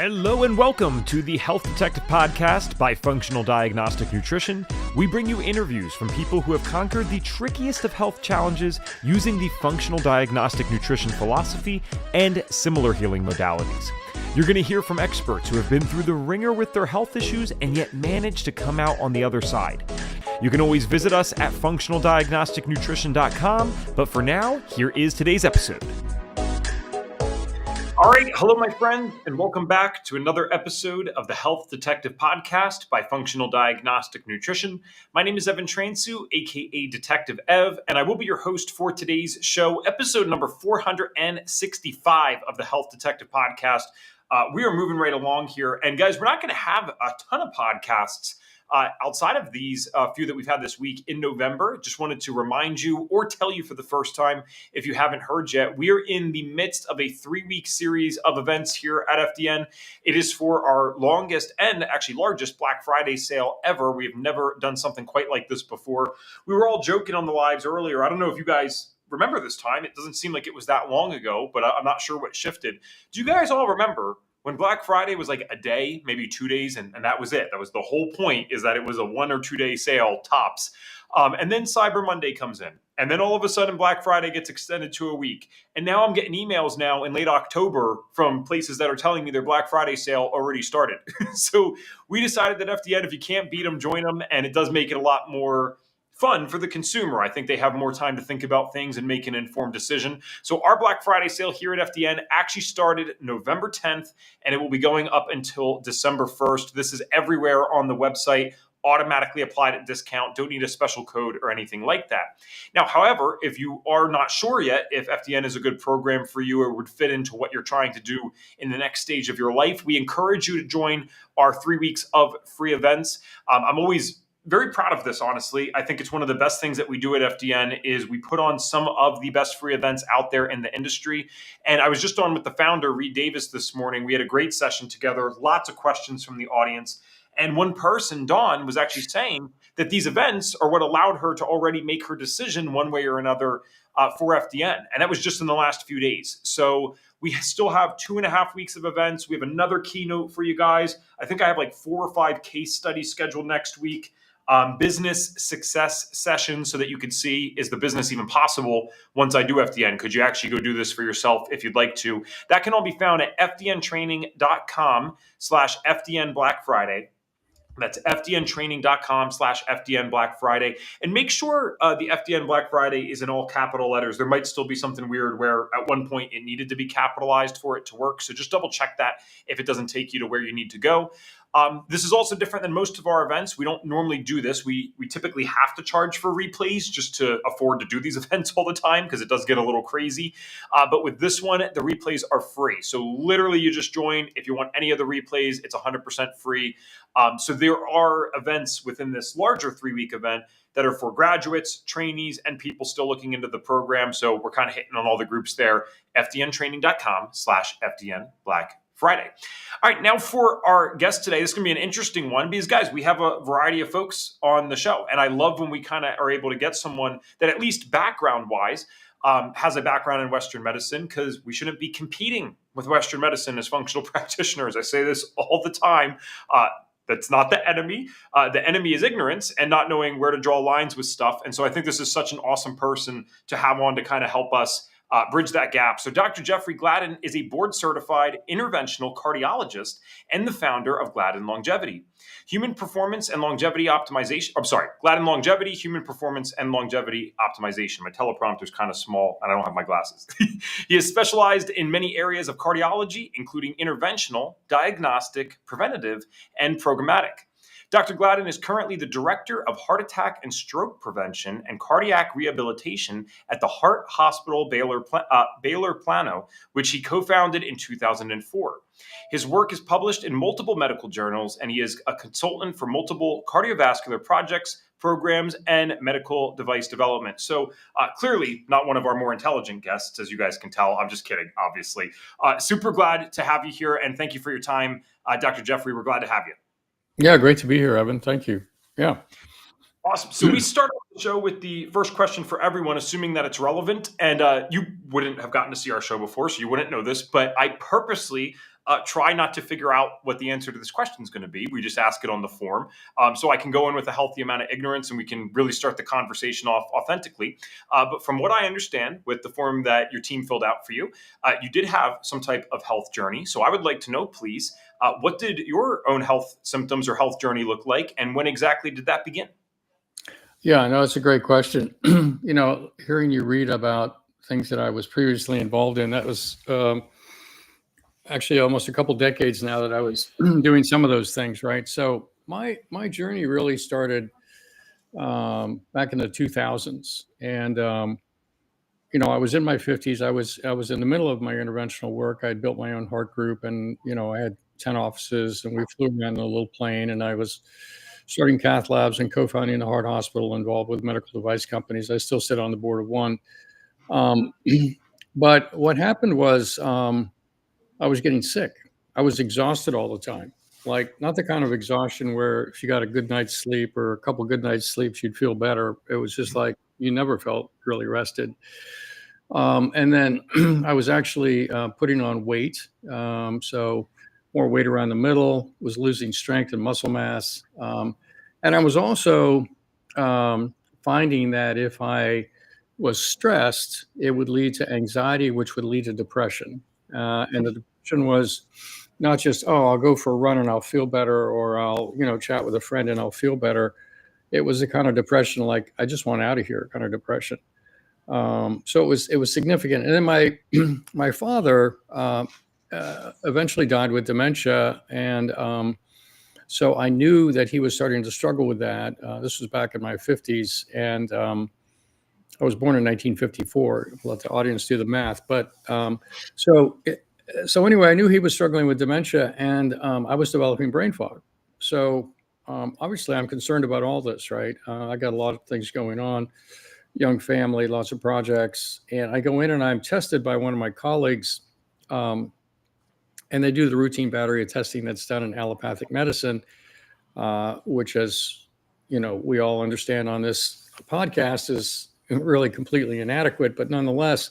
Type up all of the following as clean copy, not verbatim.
Hello and welcome to the Health Detective Podcast by Functional Diagnostic Nutrition. We bring you interviews from people who have conquered the trickiest of health challenges using the Functional Diagnostic Nutrition philosophy and similar healing modalities. You're going to hear from experts who have been through the ringer with their health issues and yet managed to come out on the other side. You can always visit us at functionaldiagnosticnutrition.com, but for now, here is today's episode. All right, hello, my friend, and welcome back to another episode of the Health Detective Podcast by Functional Diagnostic Nutrition. My name is Evan Transu, aka Detective Ev, and I will be your host for today's show, episode number 465 of the Health Detective Podcast. We are moving right along here, and guys, we're not going to have a ton of podcasts outside of these few that we've had this week in November. Just wanted to remind you or tell you for the first time, if you haven't heard yet, we are in the midst of a 3-week series of events here at FDN. It is for our longest and actually largest Black Friday sale ever. We have never done something quite like this before. We were all joking on the lives earlier. I don't know if you guys remember this time. It doesn't seem like it was that long ago, but I'm not sure what shifted. Do you guys all remember when Black Friday was like a day, maybe 2 days, and that was it? That was the whole point, is that it was a 1 or 2 day sale tops. And then Cyber Monday comes in. And then all of a sudden Black Friday gets extended to a week. And now I'm getting emails now in late October from places that are telling me their Black Friday sale already started. So we decided that FDN, if you can't beat them, join them. And it does make it a lot more fun for the consumer. I think they have more time to think about things and make an informed decision. So our Black Friday sale here at FDN actually started November 10th, and it will be going up until December 1st. This is everywhere on the website, automatically applied at discount. Don't need a special code or anything like that. Now, however, if you are not sure yet if FDN is a good program for you or would fit into what you're trying to do in the next stage of your life, we encourage you to join our 3 weeks of free events. I'm always very proud of this, honestly. I think it's one of the best things that we do at FDN is we put on some of the best free events out there in the industry. And I was just on with the founder, Reed Davis, this morning. We had a great session together, lots of questions from the audience. And one person, Dawn, was actually saying that these events are what allowed her to already make her decision one way or another for FDN. And that was just in the last few days. So we still have 2.5 weeks of events. We have another keynote for you guys. I think I have like 4 or 5 case studies scheduled next week. Business success sessions so that you can see, is the business even possible once I do FDN? Could you actually go do this for yourself if you'd like to? That can all be found at fdntraining.com/FDN Black Friday. That's fdntraining.com/FDN Black Friday. And make sure the FDN Black Friday is in all capital letters. There might still be something weird where at one point it needed to be capitalized for it to work. So just double check that if it doesn't take you to where you need to go. This is also different than most of our events. We don't normally do this. We typically have to charge for replays just to afford to do these events all the time because it does get a little crazy. But with this one, the replays are free. So literally you just join. If you want any of the replays, it's 100% free. So there are events within this larger 3-week event that are for graduates, trainees, and people still looking into the program. So we're kind of hitting on all the groups there. fdntraining.com/FDN Black Friday. All right, now for our guest today, this is going to be an interesting one because, guys, we have a variety of folks on the show. And I love when we kind of are able to get someone that, at least background-wise, has a background in Western medicine, because we shouldn't be competing with Western medicine as functional practitioners. I say this all the time. That's not the enemy. The enemy is ignorance and not knowing where to draw lines with stuff. And so I think this is such an awesome person to have on to kind of help us bridge that gap. So Dr. Jeffery Gladden is a board-certified interventional cardiologist and the founder of Gladden Longevity. Gladden Longevity, Human Performance and Longevity Optimization. My teleprompter is kind of small and I don't have my glasses. He is specialized in many areas of cardiology, including interventional, diagnostic, preventative, and programmatic. Dr. Gladden is currently the Director of Heart Attack and Stroke Prevention and Cardiac Rehabilitation at the Heart Hospital Baylor Plano, which he co-founded in 2004. His work is published in multiple medical journals, and he is a consultant for multiple cardiovascular projects, programs, and medical device development. So clearly not one of our more intelligent guests, as you guys can tell. I'm just kidding, obviously. Super glad to have you here, and thank you for your time, Dr. Jeffery. We're glad to have you. Yeah, great to be here, Evan. Thank you. Yeah. Awesome. So we start off the show with the first question for everyone, assuming that it's relevant. And you wouldn't have gotten to see our show before, so you wouldn't know this. But I purposely try not to figure out what the answer to this question is going to be. We just ask it on the form, so I can go in with a healthy amount of ignorance, and we can really start the conversation off authentically. But from what I understand, with the form that your team filled out for you, you did have some type of health journey. So I would like to know, please, what did your own health symptoms or health journey look like, and when exactly did that begin? Yeah, no, it's a great question. Hearing you read about things that I was previously involved in, that was actually almost a couple decades now that I was doing some of those things, right? So my journey really started back in the 2000s, and I was in my 50s. I was in the middle of my interventional work. I had built my own heart group, and I had 10 offices, and we flew around in a little plane, and I was starting cath labs and co-founding the heart hospital, involved with medical device companies. I still sit on the board of one. Um, but what happened was I was getting sick. I was exhausted all the time. Like, not the kind of exhaustion where if you got a good night's sleep or a couple good nights' sleeps, you'd feel better. It was just like you never felt really rested. And then I was actually putting on weight. So more weight around the middle, was losing strength and muscle mass. And I was also finding that if I was stressed, it would lead to anxiety, which would lead to depression. And the depression was not just, oh, I'll go for a run and I'll feel better, or I'll, chat with a friend and I'll feel better. It was a kind of depression, like, I just want out of here kind of depression. So it was significant. And then my father eventually died with dementia, and so I knew that he was starting to struggle with that. This was back in my 50s, and I was born in 1954. I'll let the audience do the math. But so anyway, I knew he was struggling with dementia, and I was developing brain fog. So obviously, I'm concerned about all this, right? I got a lot of things going on. Young family, lots of projects. And I go in and I'm tested by one of my colleagues, and they do the routine battery of testing that's done in allopathic medicine, which, as we all understand on this podcast, is really completely inadequate. But nonetheless,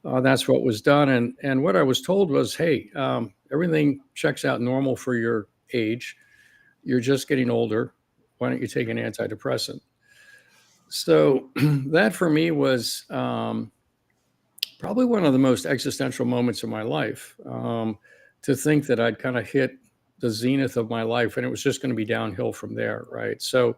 that's what was done. And what I was told was, hey, everything checks out normal for your age. You're just getting older. Why don't you take an antidepressant? So that for me was probably one of the most existential moments of my life, to think that I'd kind of hit the zenith of my life and it was just going to be downhill from there, right? So,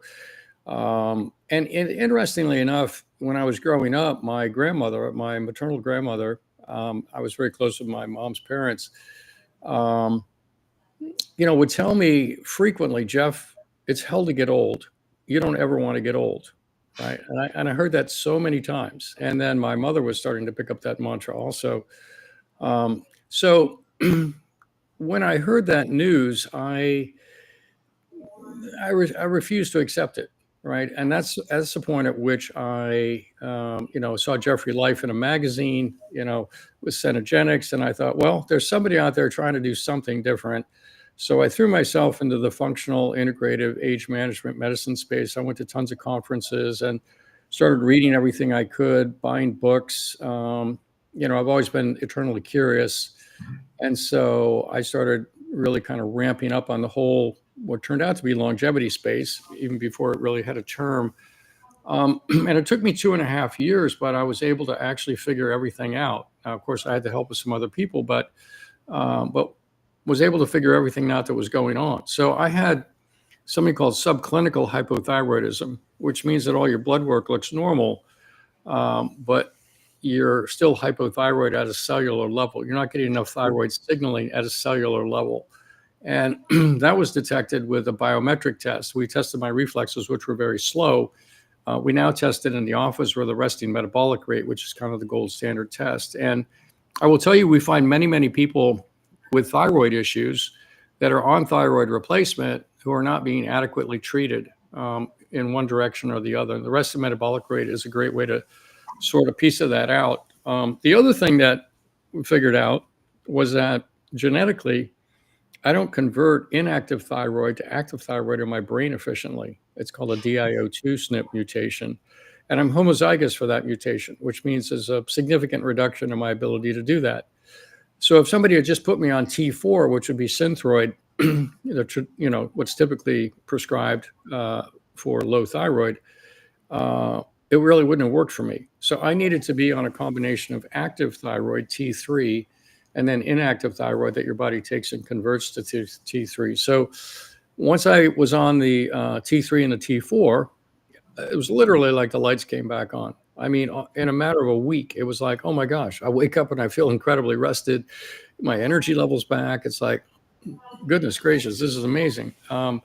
and interestingly enough, when I was growing up, my maternal grandmother, I was very close with my mom's parents, would tell me frequently, Jeff, it's hell to get old. You don't ever want to get old. Right. And I heard that so many times. And then my mother was starting to pick up that mantra also. So when I heard that news, I refused to accept it. Right. And that's the point at which I, saw Jeffery Life in a magazine, with Cenogenics. And I thought, well, there's somebody out there trying to do something different. So I threw myself into the functional integrative age management medicine space. I went to tons of conferences and started reading everything I could, buying books. I've always been eternally curious. And so I started really kind of ramping up on the whole, what turned out to be longevity space, even before it really had a term. And it took me 2.5 years, but I was able to actually figure everything out. Now, of course, I had the help of some other people, but was able to figure everything out that was going on. So I had something called subclinical hypothyroidism, which means that all your blood work looks normal, but you're still hypothyroid at a cellular level. You're not getting enough thyroid signaling at a cellular level. And that was detected with a biometric test. We tested my reflexes, which were very slow. We now test it in the office with the resting metabolic rate, which is kind of the gold standard test. And I will tell you, we find many, many people with thyroid issues that are on thyroid replacement who are not being adequately treated in one direction or the other. The resting metabolic rate is a great way to sort a piece of that out. The other thing that we figured out was that genetically, I don't convert inactive thyroid to active thyroid in my brain efficiently. It's called a DIO2 SNP mutation. And I'm homozygous for that mutation, which means there's a significant reduction in my ability to do that. So if somebody had just put me on T4, which would be Synthroid, what's typically prescribed for low thyroid, it really wouldn't have worked for me. So I needed to be on a combination of active thyroid, T3, and then inactive thyroid that your body takes and converts to T3. So once I was on the T3 and the T4, it was literally like the lights came back on. I mean, in a matter of a week, it was like, oh my gosh, I wake up and I feel incredibly rested. My energy level's back. It's like, goodness gracious, this is amazing. And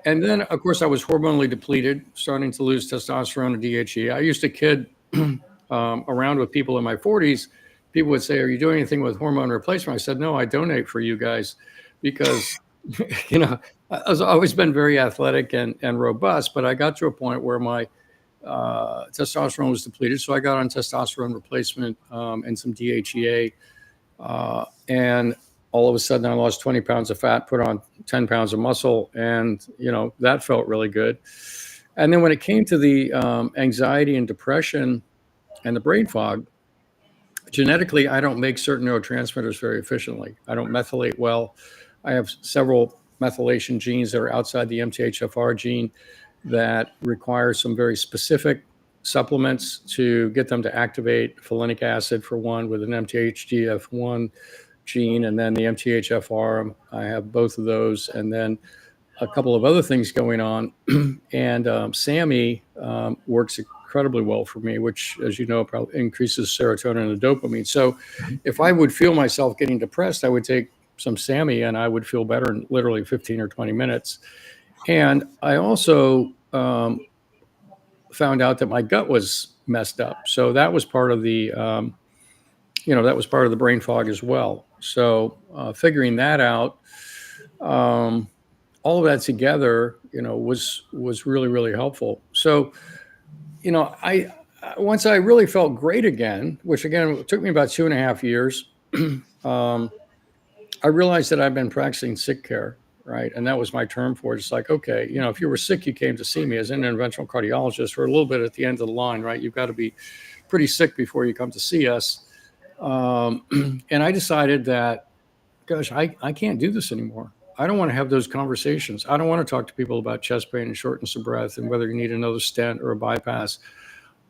then, of course, I was hormonally depleted, starting to lose testosterone and DHEA. I used to kid around with people in my 40s. People would say, are you doing anything with hormone replacement? I said, no, I donate for you guys because, I've always been very athletic and robust, but I got to a point where my testosterone was depleted. So I got on testosterone replacement and some DHEA. And all of a sudden I lost 20 pounds of fat, put on 10 pounds of muscle. And, that felt really good. And then when it came to the anxiety and depression and the brain fog, genetically, I don't make certain neurotransmitters very efficiently. I don't methylate well. I have several methylation genes that are outside the MTHFR gene that require some very specific supplements to get them to activate folinic acid for one with an MTHGF1 gene, and then the MTHFR. I have both of those, and then a couple of other things going on. And SAMe works incredibly well for me, which, as you know, probably increases serotonin and dopamine. So if I would feel myself getting depressed, I would take some SAMe and I would feel better in literally 15 or 20 minutes. And I also found out that my gut was messed up. So that was part of the, brain fog as well. So figuring that out, all of that together, was really, really helpful. So, once I really felt great again, which again, it took me about 2.5 years, I realized that I've been practicing sick care, right? And that was my term for it. It's like, okay, if you were sick, you came to see me as an interventional cardiologist. We're a little bit at the end of the line, right? You've got to be pretty sick before you come to see us. And I decided that, gosh, I can't do this anymore. I don't want to have those conversations. I don't want to talk to people about chest pain and shortness of breath and whether you need another stent or a bypass.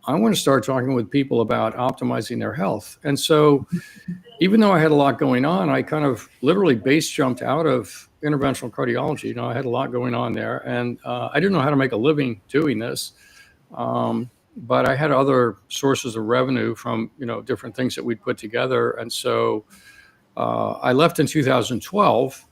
I want to start talking with people about optimizing their health. And so even though I had a lot going on, I kind of literally base jumped out of interventional cardiology. I had a lot going on there, and I didn't know how to make a living doing this. But I had other sources of revenue from, different things that we'd put together. And so I left in 2012,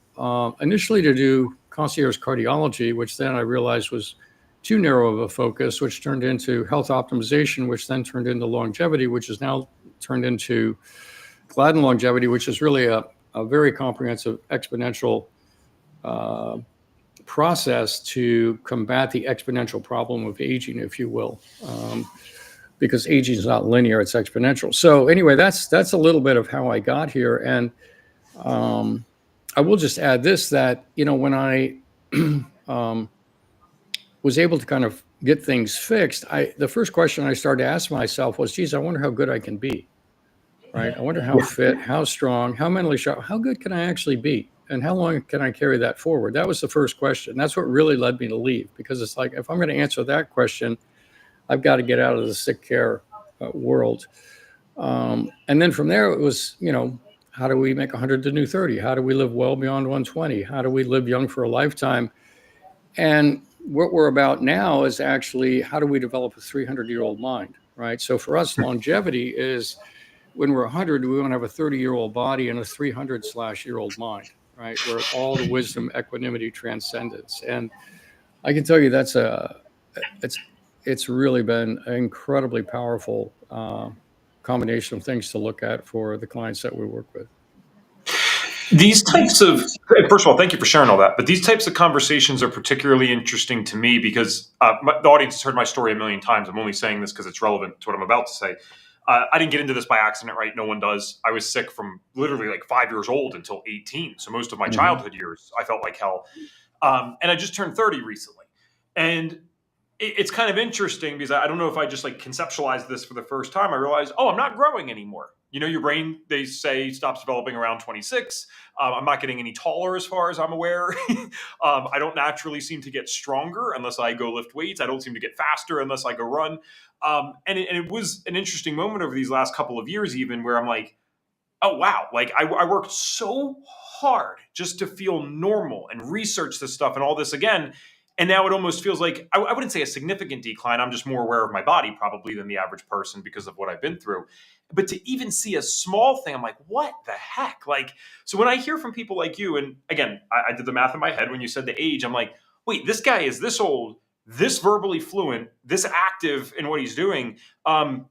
initially to do concierge cardiology, which then I realized was too narrow of a focus, which turned into health optimization, which then turned into longevity, which has now turned into Gladden Longevity, which is really a very comprehensive exponential process to combat the exponential problem of aging, if you will, because aging is not linear, it's exponential. So anyway, that's a little bit of how I got here. And I will just add this, that, when I was able to kind of get things fixed, the first question I started to ask myself was, geez, I wonder how good I can be, right? I wonder how fit, how strong, how mentally sharp, how good can I actually be? And how long can I carry that forward? That was the first question. That's what really led me to leave, because it's like, if I'm going to answer that question, I've got to get out of the sick care world. And then from there, it was, how do we make 100 the new 30? How do we live well beyond 120? How do we live young for a lifetime? And what we're about now is actually, how do we develop a 300-year-old mind, right? So for us, longevity is when we're 100, we want to have a 30-year-old body and a 300-year-old mind, right? Where all the wisdom, equanimity, transcendence. And I can tell you it's really been an incredibly powerful combination of things to look at for the clients that we work with. These types of, first of all, thank you for sharing all that. But these types of conversations are particularly interesting to me because the audience has heard my story a million times. I'm only saying this because it's relevant to what I'm about to say. I didn't get into this by accident, right? No one does. I was sick from literally like 5 years old until 18. So most of my Mhm. childhood years, I felt like hell. And I just turned 30 recently. And it's kind of interesting because I don't know if I just like conceptualized this for the first time. I realized, oh, I'm not growing anymore. Your brain, they say, stops developing around 26. I'm not getting any taller as far as I'm aware. I don't naturally seem to get stronger unless I go lift weights. I don't seem to get faster unless I go run. And it was an interesting moment over these last couple of years, even where I'm like, oh, wow. Like I worked so hard just to feel normal and research this stuff and all this again. And now it almost feels like I wouldn't say a significant decline. I'm just more aware of my body probably than the average person because of what I've been through. But to even see a small thing, I'm like, what the heck? Like, so when I hear from people like you, and again, I did the math in my head when you said the age, I'm like, wait, this guy is this old, this verbally fluent, this active in what he's doing.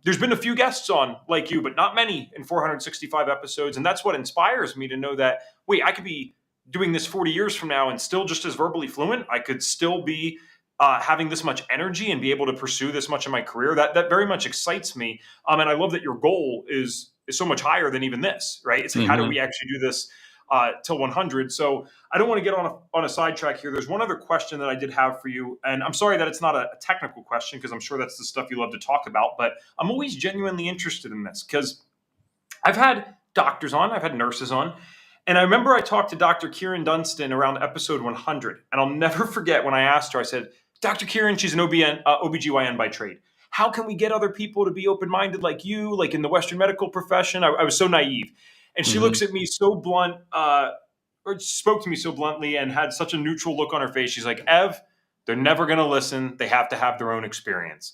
There's been a few guests on like you, but not many in 465 episodes. And that's what inspires me to know that, wait, I could be doing this 40 years from now and still just as verbally fluent. I could still be having this much energy and be able to pursue this much in my career. That very much excites me. And I love that your goal is so much higher than even this, right? It's like, how do Mhm. we actually do this till 100? So I don't want to get on a sidetrack here. There's one other question that I did have for you, and I'm sorry that it's not a technical question because I'm sure that's the stuff you love to talk about. But I'm always genuinely interested in this because I've had doctors on, I've had nurses on, and I remember I talked to Dr. Kieran Dunstan around episode 100, and I'll never forget when I asked her. I said, Dr. Kieran, she's an OBGYN by trade. How can we get other people to be open-minded like you, like in the Western medical profession? I was so naive. And she Mhm. looks at me so blunt, or spoke to me so bluntly and had such a neutral look on her face. She's like, Ev, they're never going to listen. They have to have their own experience.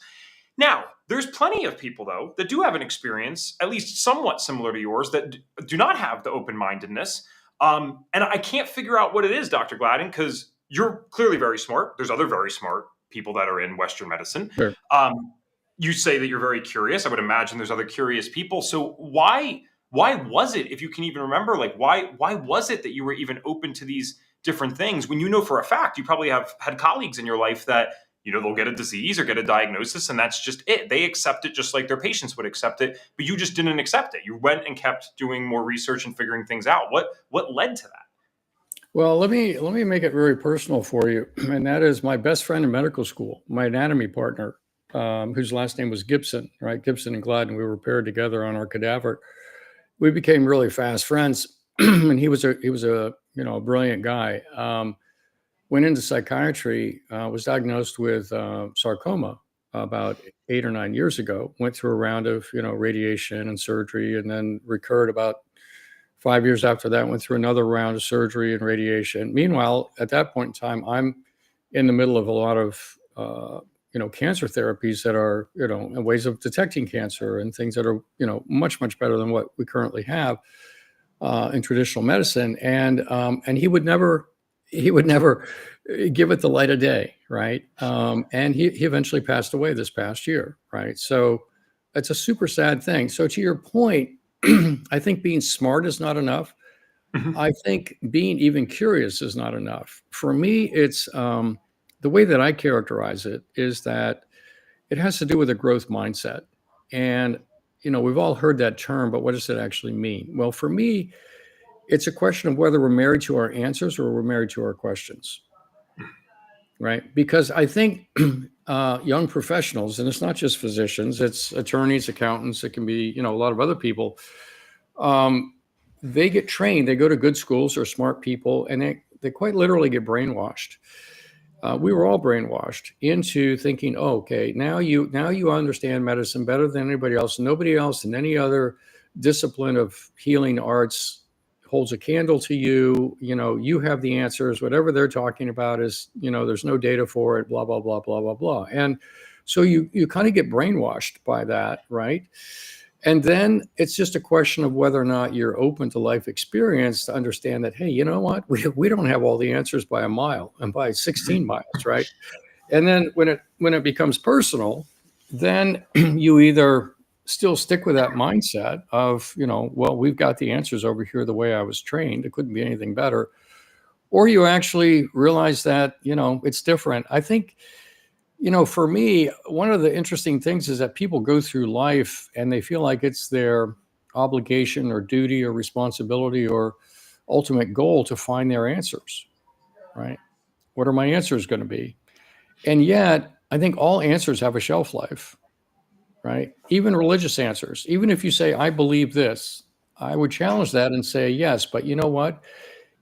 Now, there's plenty of people, though, that do have an experience, at least somewhat similar to yours, that do not have the open mindedness. And I can't figure out what it is, Dr. Gladden, because you're clearly very smart. There's other very smart people that are in Western medicine. Sure. Um, you say that you're very curious. I would imagine there's other curious people. So why was it, if you can even remember, like why was it that you were even open to these different things when you know for a fact you probably have had colleagues in your life that they'll get a disease or get a diagnosis, and that's just it. They accept it just like their patients would accept it, but you just didn't accept it. You went and kept doing more research and figuring things out. What led to that? Well, let me make it very personal for you, and that is my best friend in medical school, my anatomy partner, whose last name was Gibson, right? Gibson and Gladden. We were paired together on our cadaver. We became really fast friends, and he was a a brilliant guy. Went into psychiatry, was diagnosed with sarcoma about 8 or 9 years ago. Went through a round of radiation and surgery, and then recurred about 5 years after that. Went through another round of surgery and radiation. Meanwhile, at that point in time, I'm in the middle of a lot of cancer therapies that are ways of detecting cancer and things that are much better than what we currently have in traditional medicine. And he would never give it the light of day, right? And he eventually passed away this past year, right? So it's a super sad thing. So to your point, I think being smart is not enough. Mhm. I think being even curious is not enough. For me, it's the way that I characterize it is that it has to do with a growth mindset. And, we've all heard that term, but what does it actually mean? Well, for me, it's a question of whether we're married to our answers or we're married to our questions, right? Because I think young professionals, and it's not just physicians, it's attorneys, accountants, it can be, a lot of other people. They get trained, they go to good schools, they're smart people, and they quite literally get brainwashed. We were all brainwashed into thinking, oh, okay, now you understand medicine better than anybody else. Nobody else in any other discipline of healing arts holds a candle to you. You have the answers. Whatever they're talking about is, there's no data for it, blah, blah, blah, blah, blah, blah. And so you kind of get brainwashed by that, right? And then it's just a question of whether or not you're open to life experience to understand that, hey, you know what? We don't have all the answers by a mile and by 16 miles, right? And then when it becomes personal, then you either still stick with that mindset of, well, we've got the answers over here the way I was trained. It couldn't be anything better. Or you actually realize that, it's different. I think For me, one of the interesting things is that people go through life and they feel like it's their obligation or duty or responsibility or ultimate goal to find their answers, right? What are my answers going to be? And yet, I think all answers have a shelf life, right? Even religious answers. Even if you say, I believe this, I would challenge that and say, yes, but you know what?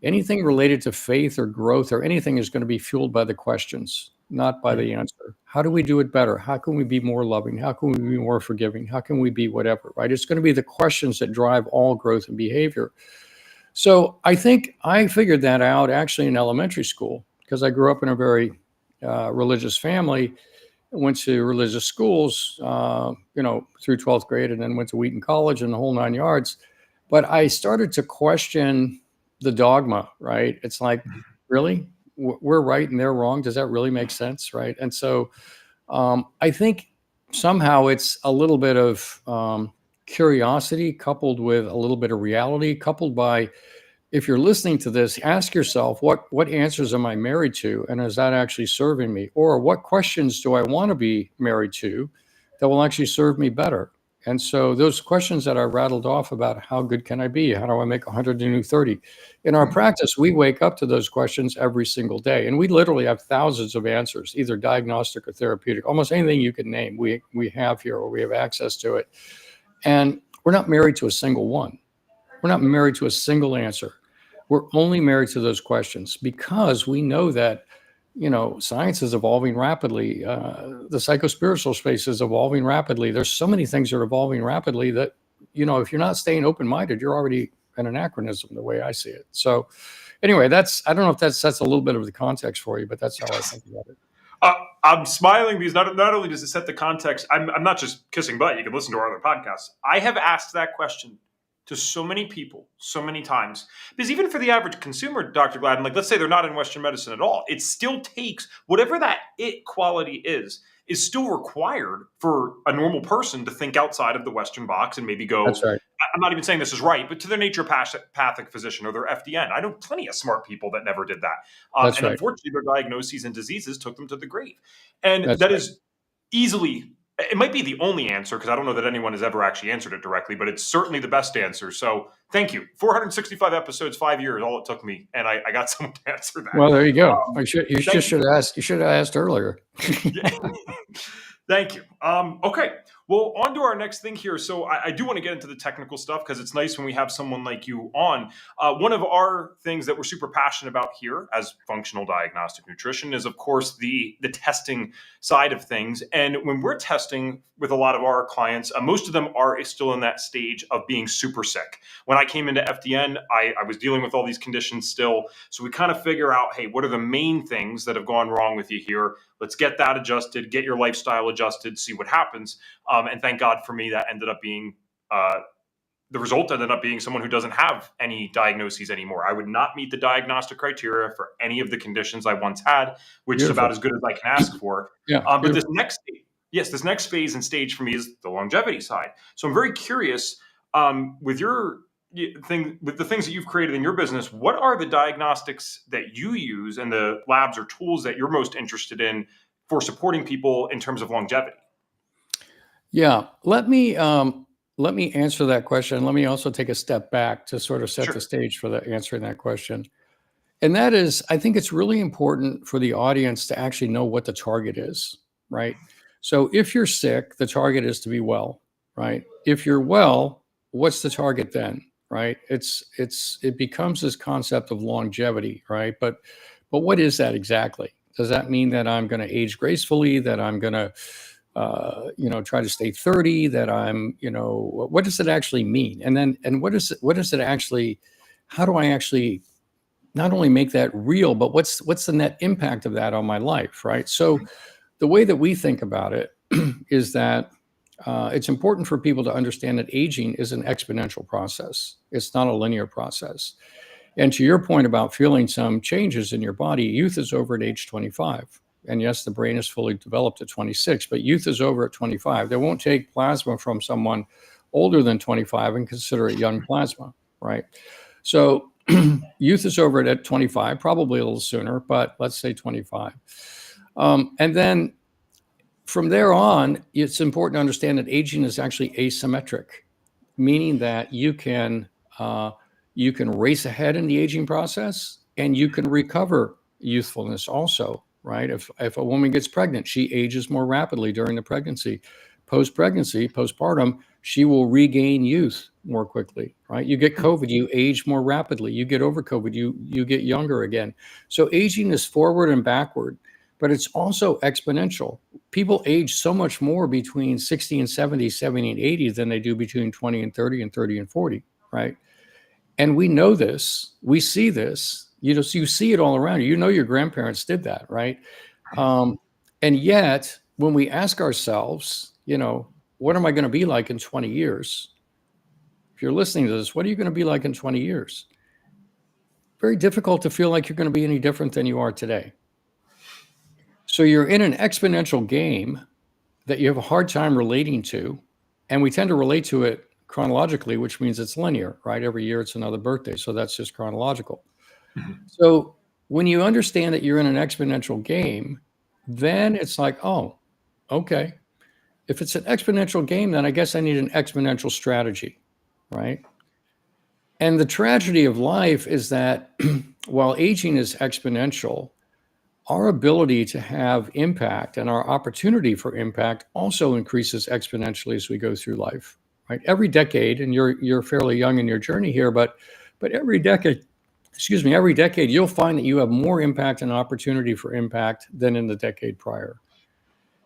Anything related to faith or growth or anything is going to be fueled by the questions, not by the answer. How do we do it better? How can we be more loving? How can we be more forgiving? How can we be whatever, right? It's going to be the questions that drive all growth and behavior. So I think I figured that out actually in elementary school because I grew up in a very religious family. I went to religious schools, through 12th grade, and then went to Wheaton College and the whole 9 yards. But I started to question the dogma, right? It's like, really? We're right and they're wrong. Does that really make sense, right? And so I think somehow it's a little bit of curiosity coupled with a little bit of reality, coupled by, if you're listening to this, ask yourself, what answers am I married to? And is that actually serving me? Or what questions do I want to be married to that will actually serve me better? And so those questions that I rattled off about how good can I be? How do I make 100 a new 30? In our practice, we wake up to those questions every single day. And we literally have thousands of answers, either diagnostic or therapeutic. Almost anything you can name, we have here, or we have access to it. And we're not married to a single one. We're not married to a single answer. We're only married to those questions because we know that, science is evolving rapidly. The psychospiritual space is evolving rapidly. There's so many things that are evolving rapidly that, if you're not staying open-minded, you're already an anachronism the way I see it. So anyway, I don't know if that sets a little bit of the context for you, but that's how I think about it. I'm smiling because not only does it set the context, I'm not just kissing butt. You can listen to our other podcasts. I have asked that question to so many people, so many times. Because even for the average consumer, Dr. Gladden, like let's say they're not in Western medicine at all, it still takes whatever that it quality is still required for a normal person to think outside of the Western box and maybe go, That's right. I'm not even saying this is right, but to their naturopathic physician or their FDN. I know plenty of smart people that never did that. That's and right. unfortunately, their diagnoses and diseases took them to the grave. And That's that right. is easily, it might be the only answer because I don't know that anyone has ever actually answered it directly, but it's certainly the best answer. So thank you. 465 episodes, 5 years, all it took me. And I got someone to answer that. Well, there you go. You should have asked earlier. Thank you. Okay. Well, on to our next thing here. So I do want to get into the technical stuff because it's nice when we have someone like you on. One of our things that we're super passionate about here as Functional Diagnostic Nutrition is, of course, the testing side of things. And when we're testing with a lot of our clients, most of them are still in that stage of being super sick. When I came into FDN, I was dealing with all these conditions still. So we kind of figure out, hey, what are the main things that have gone wrong with you here? Let's get that adjusted, get your lifestyle adjusted, see what happens. And thank God for me, that ended up being the result ended up being someone who doesn't have any diagnoses anymore. I would not meet the diagnostic criteria for any of the conditions I once had, which Beautiful. is about as good as I can ask for. Yeah. But this next phase and stage for me is the longevity side. So I'm very curious with the things that you've created in your business, what are the diagnostics that you use and the labs or tools that you're most interested in for supporting people in terms of longevity? Yeah, let me answer that question. Let me also take a step back to sort of set the stage for answering that question. And that is, I think it's really important for the audience to actually know what the target is, right? So if you're sick, the target is to be well, right? If you're well, what's the target then, right? It becomes this concept of longevity, right? But what is that exactly? Does that mean that I'm going to age gracefully, that I'm going to try to stay 30, that I'm, what does it actually mean? And what does it actually, how do I actually not only make that real, but what's the net impact of that on my life, right? So the way that we think about it is that it's important for people to understand that aging is an exponential process. It's not a linear process. And to your point about feeling some changes in your body, youth is over at age 25. And yes, the brain is fully developed at 26, but youth is over at 25. They won't take plasma from someone older than 25 and consider it young plasma, right? So youth is over at 25, probably a little sooner, but let's say 25. And then from there on, it's important to understand that aging is actually asymmetric, meaning that you can race ahead in the aging process and you can recover youthfulness also, right? If a woman gets pregnant, she ages more rapidly during the pregnancy. Post-pregnancy, postpartum, she will regain youth more quickly, right? You get COVID, you age more rapidly. You get over COVID, you get younger again. So aging is forward and backward, but it's also exponential. People age so much more between 60 and 70, 70 and 80 than they do between 20 and 30 and 30 and 40, right? And we know this, we see this, you see it all around you. You know, your grandparents did that, right? And yet, when we ask ourselves, what am I going to be like in 20 years? If you're listening to this, what are you going to be like in 20 years? Very difficult to feel like you're going to be any different than you are today. So you're in an exponential game that you have a hard time relating to, and we tend to relate to it chronologically, which means it's linear, right? Every year it's another birthday, so that's just chronological. So when you understand that you're in an exponential game, then it's like, oh, okay. If it's an exponential game, then I guess I need an exponential strategy, right? And the tragedy of life is that while aging is exponential, our ability to have impact and our opportunity for impact also increases exponentially as we go through life, right? Every decade, and you're fairly young in your journey here, but every decade, you'll find that you have more impact and opportunity for impact than in the decade prior.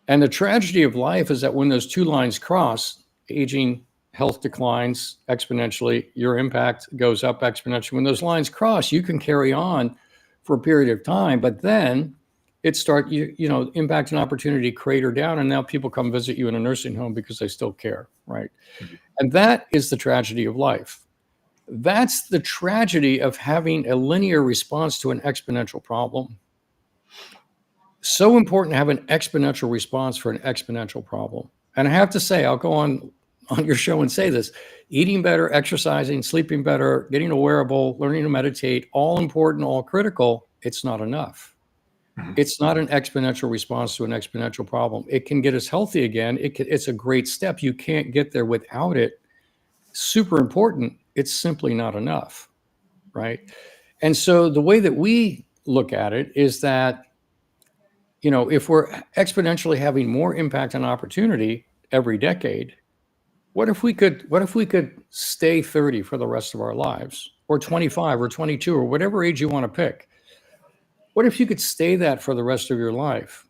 And the tragedy of life is that when those two lines cross, aging, health declines exponentially, your impact goes up exponentially. When those lines cross, you can carry on for a period of time, but then impact and opportunity crater down, and now people come visit you in a nursing home because they still care, right? And that is the tragedy of life. That's the tragedy of having a linear response to an exponential problem. So important to have an exponential response for an exponential problem. And I have to say, I'll go on your show and say this: eating better, exercising, sleeping better, getting a wearable, learning to meditate, all important, all critical. It's not enough. It's not an exponential response to an exponential problem. It can get us healthy again. It's a great step. You can't get there without it. Super important. It's simply not enough, right? And so the way that we look at it is that, if we're exponentially having more impact and opportunity every decade, what if we could stay 30 for the rest of our lives, or 25 or 22 or whatever age you want to pick? What if you could stay that for the rest of your life?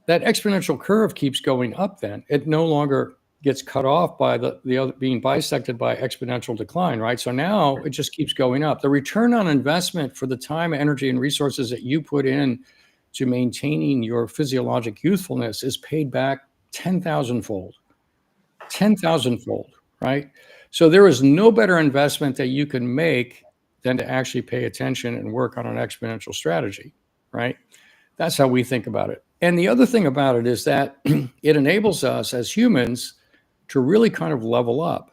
That exponential curve keeps going up then. It no longer gets cut off by the other being bisected by exponential decline, right? So now it just keeps going up. The return on investment for the time, energy, and resources that you put in to maintaining your physiologic youthfulness is paid back 10,000-fold. 10,000-fold, right? So there is no better investment that you can make than to actually pay attention and work on an exponential strategy, right? That's how we think about it. And the other thing about it is that it enables us as humans to really kind of level up.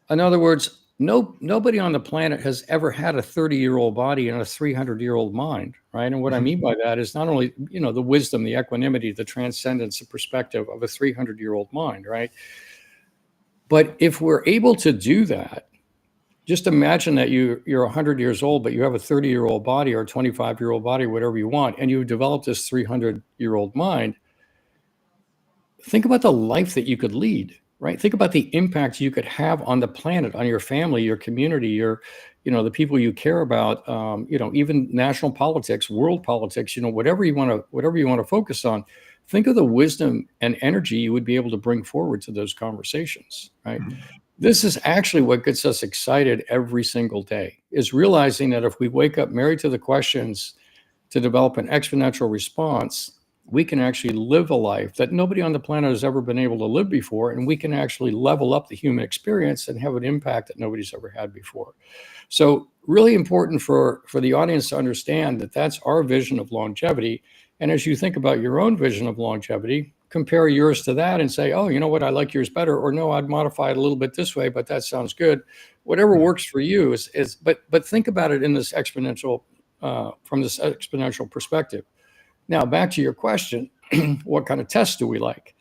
In other words, nobody on the planet has ever had a 30-year-old body and a 300-year-old mind, right? And what I mean by that is not only, the wisdom, the equanimity, the transcendence, the perspective of a 300-year-old mind, right? But if we're able to do that, just imagine that you're 100 years old, but you have a 30-year-old body or a 25-year-old body, whatever you want, and you've developed this 300-year-old mind. Think about the life that you could lead, right? Think about the impact you could have on the planet, on your family, your community, the people you care about, even national politics, world politics, whatever you want to focus on. Think of the wisdom and energy you would be able to bring forward to those conversations, right? This is actually what gets us excited every single day, is realizing that if we wake up married to the questions to develop an exponential response, we can actually live a life that nobody on the planet has ever been able to live before, and we can actually level up the human experience and have an impact that nobody's ever had before. So really important for the audience to understand that that's our vision of longevity. And as you think about your own vision of longevity, compare yours to that and say, oh, you know what, I like yours better, or no, I'd modify it a little bit this way, but that sounds good. Whatever works for you but think about it in this exponential, from this exponential perspective. Now, back to your question, what kind of tests do we like?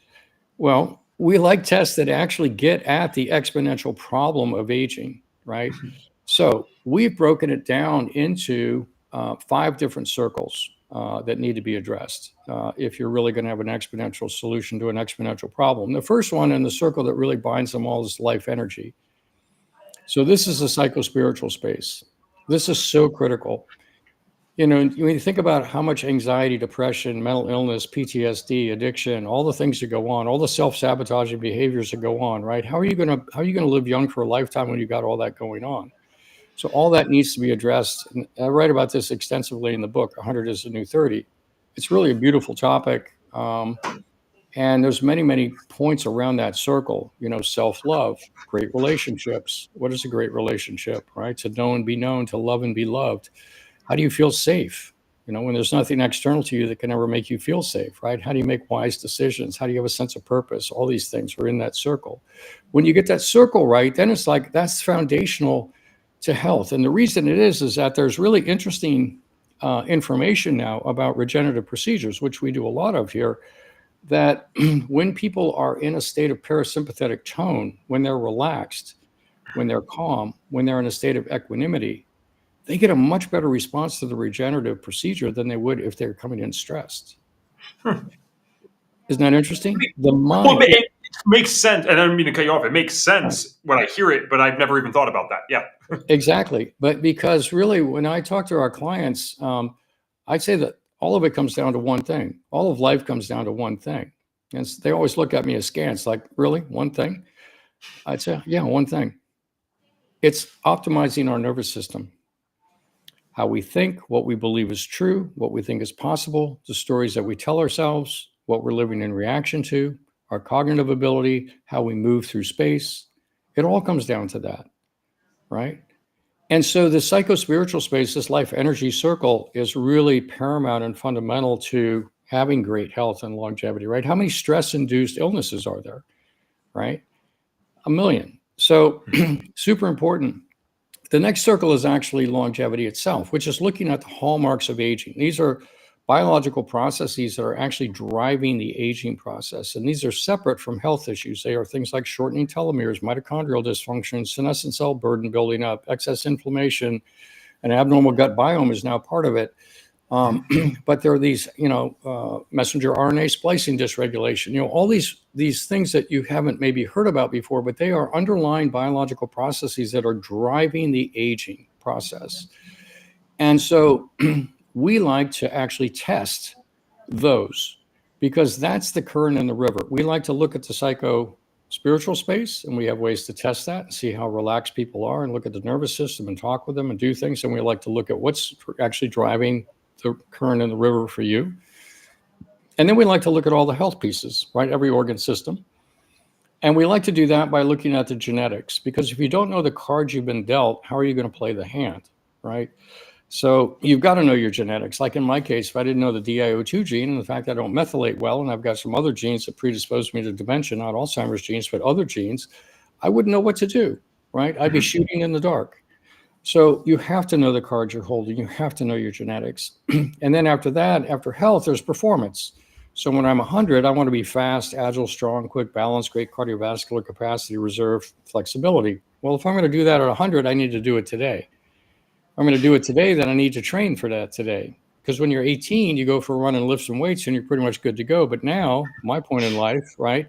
Well, we like tests that actually get at the exponential problem of aging, right? So we've broken it down into 5 different circles that need to be addressed if you're really going to have an exponential solution to an exponential problem. The first one in the circle that really binds them all is life energy. So this is the psychospiritual space. This is so critical. When you think about how much anxiety, depression, mental illness, PTSD, addiction, all the things that go on, all the self-sabotaging behaviors that go on, right? How are you going to live young for a lifetime when you got all that going on? So all that needs to be addressed. And I write about this extensively in the book, 100 is the New 30. It's really a beautiful topic. And there's many, many points around that circle, self-love, great relationships. What is a great relationship, right? To know and be known, to love and be loved. How do you feel safe? When there's nothing external to you that can ever make you feel safe, right? How do you make wise decisions? How do you have a sense of purpose? All these things are in that circle. When you get that circle right, then it's like that's foundational to health. And the reason it is that there's really interesting information now about regenerative procedures, which we do a lot of here, that when people are in a state of parasympathetic tone, when they're relaxed, when they're calm, when they're in a state of equanimity, they get a much better response to the regenerative procedure than they would if they're coming in stressed. Isn't that interesting? The mind. Well, it makes sense. And I don't mean to cut you off. It makes sense when I hear it, but I've never even thought about that. Yeah. Exactly. But because really, when I talk to our clients, I'd say that all of it comes down to one thing. All of life comes down to one thing. And they always look at me askance, like, really? One thing? I'd say, yeah, one thing. It's optimizing our nervous system. How we think, what we believe is true, what we think is possible, the stories that we tell ourselves, what we're living in reaction to, our cognitive ability, how we move through space. It all comes down to that, right? And so the psychospiritual space, this life energy circle, is really paramount and fundamental to having great health and longevity, right? How many stress-induced illnesses are there, right? 1 million. So super important. The next circle is actually longevity itself, which is looking at the hallmarks of aging. These are biological processes that are actually driving the aging process. And these are separate from health issues. They are things like shortening telomeres, mitochondrial dysfunction, senescent cell burden building up, excess inflammation, an abnormal gut biome is now part of it. But there are these, messenger RNA splicing dysregulation, all these things that you haven't maybe heard about before, but they are underlying biological processes that are driving the aging process. And so we like to actually test those because that's the current in the river. We like to look at the psycho-spiritual space, and we have ways to test that and see how relaxed people are and look at the nervous system and talk with them and do things. And we like to look at what's actually driving the current in the river for you. And then we like to look at all the health pieces, right? Every organ system. And we like to do that by looking at the genetics, because if you don't know the cards you've been dealt, how are you going to play the hand, right? So you've got to know your genetics. Like in my case, if I didn't know the DIO2 gene and the fact that I don't methylate well, and I've got some other genes that predispose me to dementia, not Alzheimer's genes, but other genes, I wouldn't know what to do, right? I'd be shooting in the dark. So you have to know the cards you're holding. You have to know your genetics. And then after that, after health, there's performance. So when I'm 100, I want to be fast, agile, strong, quick, balanced, great cardiovascular capacity, reserve, flexibility. Well, if I'm going to do that at 100, I need to do it today. I'm going to do it today, then I need to train for that today. Because when you're 18, you go for a run and lift some weights and you're pretty much good to go. But now, my point in life, right,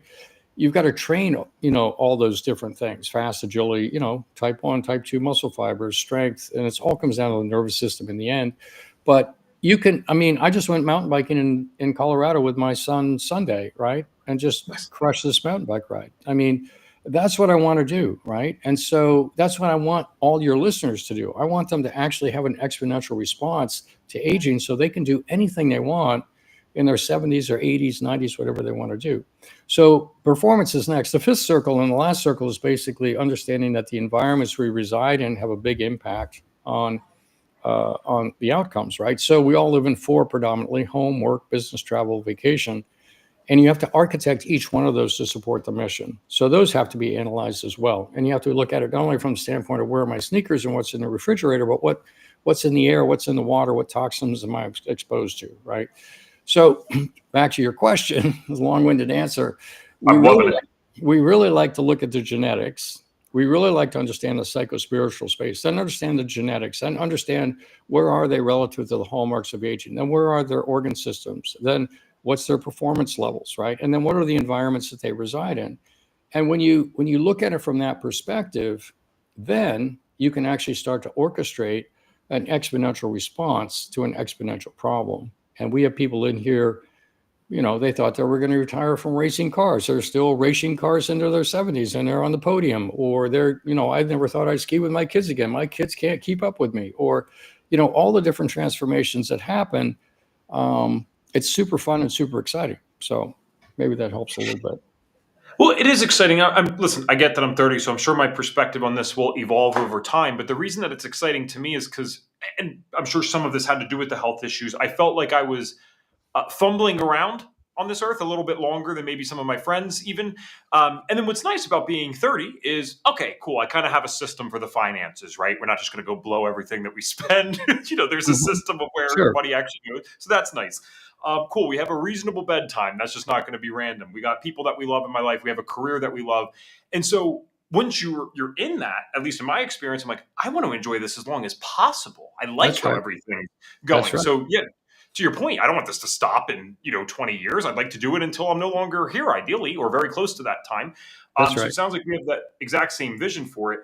you've got to train, all those different things, fast, agility, type 1, type 2 muscle fibers, strength, and it all comes down to the nervous system in the end. But you can, I just went mountain biking in Colorado with my son Sunday, right, and just crushed this mountain bike ride. That's what I want to do, right? And so that's what I want all your listeners to do. I want them to actually have an exponential response to aging so they can do anything they want in their 70s or 80s, 90s, whatever they want to do. So performance is next. The fifth circle and the last circle is basically understanding that the environments we reside in have a big impact on the outcomes, right? So we all live in 4 predominantly: home, work, business, travel, vacation. And you have to architect each one of those to support the mission. So those have to be analyzed as well. And you have to look at it not only from the standpoint of where are my sneakers and what's in the refrigerator, but what's in the air, what's in the water, what toxins am I exposed to, right? So back to your question, a long-winded answer. I'm loving it. We really like to look at the genetics. We really like to understand the psychospiritual space, then understand the genetics, then understand where are they relative to the hallmarks of aging, then where are their organ systems, then what's their performance levels, right? And then what are the environments that they reside in? And when you look at it from that perspective, then you can actually start to orchestrate an exponential response to an exponential problem. And we have people in here, they thought they were going to retire from racing cars. They're still racing cars into their 70s and they're on the podium. Or I never thought I'd ski with my kids again. My kids can't keep up with me. Or, all the different transformations that happen. It's super fun and super exciting. So maybe that helps a little bit. Well, it is exciting. Listen, I get that I'm 30, so I'm sure my perspective on this will evolve over time. But the reason that it's exciting to me is because, and I'm sure some of this had to do with the health issues, I felt like I was fumbling around on this earth a little bit longer than maybe some of my friends even. And then what's nice about being 30 is, okay, cool. I kind of have a system for the finances, right? We're not just going to go blow everything that we spend. There's a system of where Sure. money actually goes. So that's nice. Cool. We have a reasonable bedtime. That's just not going to be random. We got people that we love in my life. We have a career that we love. And so once you're in that, at least in my experience, I'm like, I want to enjoy this as long as possible. I like That's how right. everything's going. That's right. So yeah, to your point, I don't want this to stop in 20 years. I'd like to do it until I'm no longer here, ideally, or very close to that time. That's So right. it sounds like we have that exact same vision for it.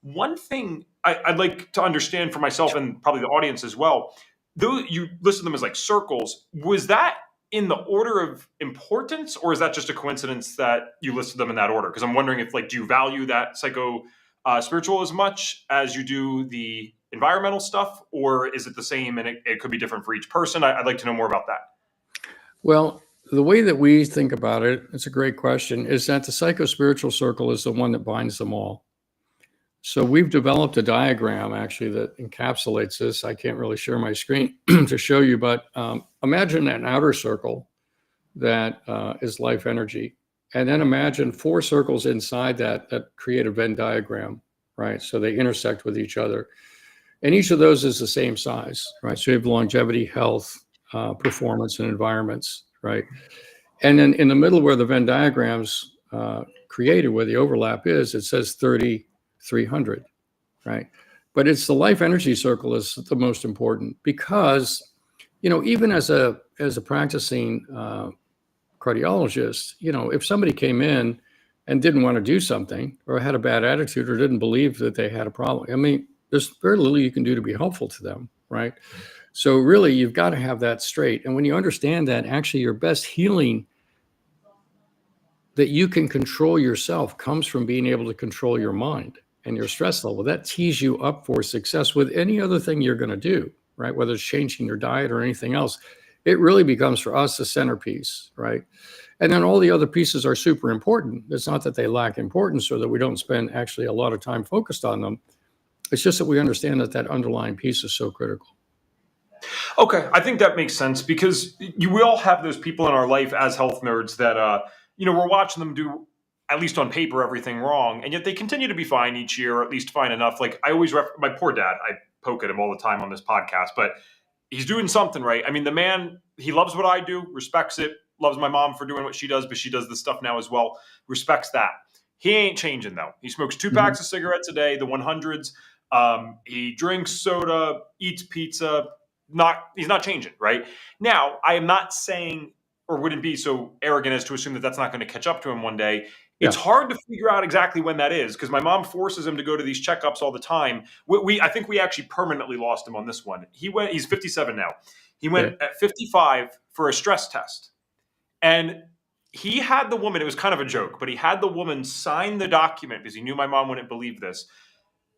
One thing I'd like to understand for myself and probably the audience as well, though you listed them as like circles, was that in the order of importance, or is that just a coincidence that you listed them in that order? Because I'm wondering if, do you value that spiritual as much as you do the environmental stuff, or is it the same and it could be different for each person? I'd like to know more about that. Well, the way that we think about it, it's a great question, is that the psychospiritual circle is the one that binds them all. So we've developed a diagram actually that encapsulates this. I can't really share my screen to show you, but imagine an outer circle that is life energy. And then imagine 4 circles inside that create a Venn diagram, right? So they intersect with each other. And each of those is the same size, right? So you have longevity, health, performance, and environments, right? And then in the middle where the Venn diagrams created, where the overlap is, it says 3,300, right? But it's the life energy circle is the most important because, even as a practicing cardiologist, if somebody came in and didn't want to do something or had a bad attitude or didn't believe that they had a problem, I mean, there's very little you can do to be helpful to them, right? So really, you've got to have that straight. And when you understand that, actually your best healing that you can control yourself comes from being able to control your mind and your stress level. That tees you up for success with any other thing you're going to do, right? Whether it's changing your diet or anything else, it really becomes for us the centerpiece, right? And then all the other pieces are super important. It's not that they lack importance or that we don't spend actually a lot of time focused on them. It's just that we understand that underlying piece is so critical. Okay, I think that makes sense because we all have those people in our life as health nerds that we're watching them do, at least on paper, everything wrong, and yet they continue to be fine each year, or at least fine enough. Like I always, my poor dad, I poke at him all the time on this podcast, but he's doing something right. I mean, the man, he loves what I do, respects it, loves my mom for doing what she does, but she does this stuff now as well, respects that. He ain't changing though. He smokes 2 packs of cigarettes a day, the 100s. He drinks soda, eats pizza. He's not changing, right? Now, I am not saying, or wouldn't be so arrogant as to assume that that's not going to catch up to him one day. It's hard to figure out exactly when that is because my mom forces him to go to these checkups all the time. I think we actually permanently lost him on this one. He's 57 now. He went at 55 for a stress test. And he had the woman, it was kind of a joke, but he had the woman sign the document because he knew my mom wouldn't believe this.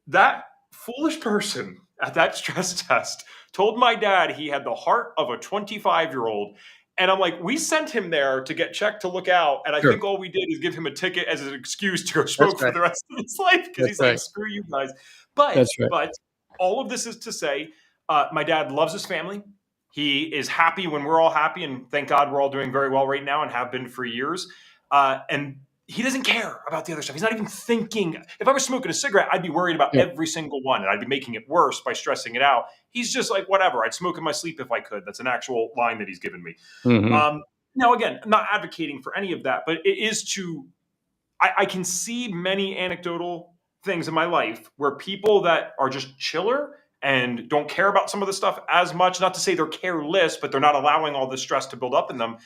That foolish person at that stress test told my dad he had the heart of a 25-year-old. And I'm like, we sent him there to get checked to look out. And I think all we did is give him a ticket as an excuse to go smoke for the rest of his life because he's like, screw you guys. But all of this is to say, my dad loves his family. He is happy when we're all happy. And thank God we're all doing very well right now and have been for years. And he doesn't care about the other stuff. He's not even thinking. If I was smoking a cigarette, I'd be worried about every single one, and I'd be making it worse by stressing it out. He's just like, whatever. I'd smoke in my sleep if I could. That's an actual line that he's given me. Now, again, I'm not advocating for any of that, but it is I can see many anecdotal things in my life where people that are just chiller and don't care about some of the stuff as much, not to say they're careless, but they're not allowing all this stress to build up in them.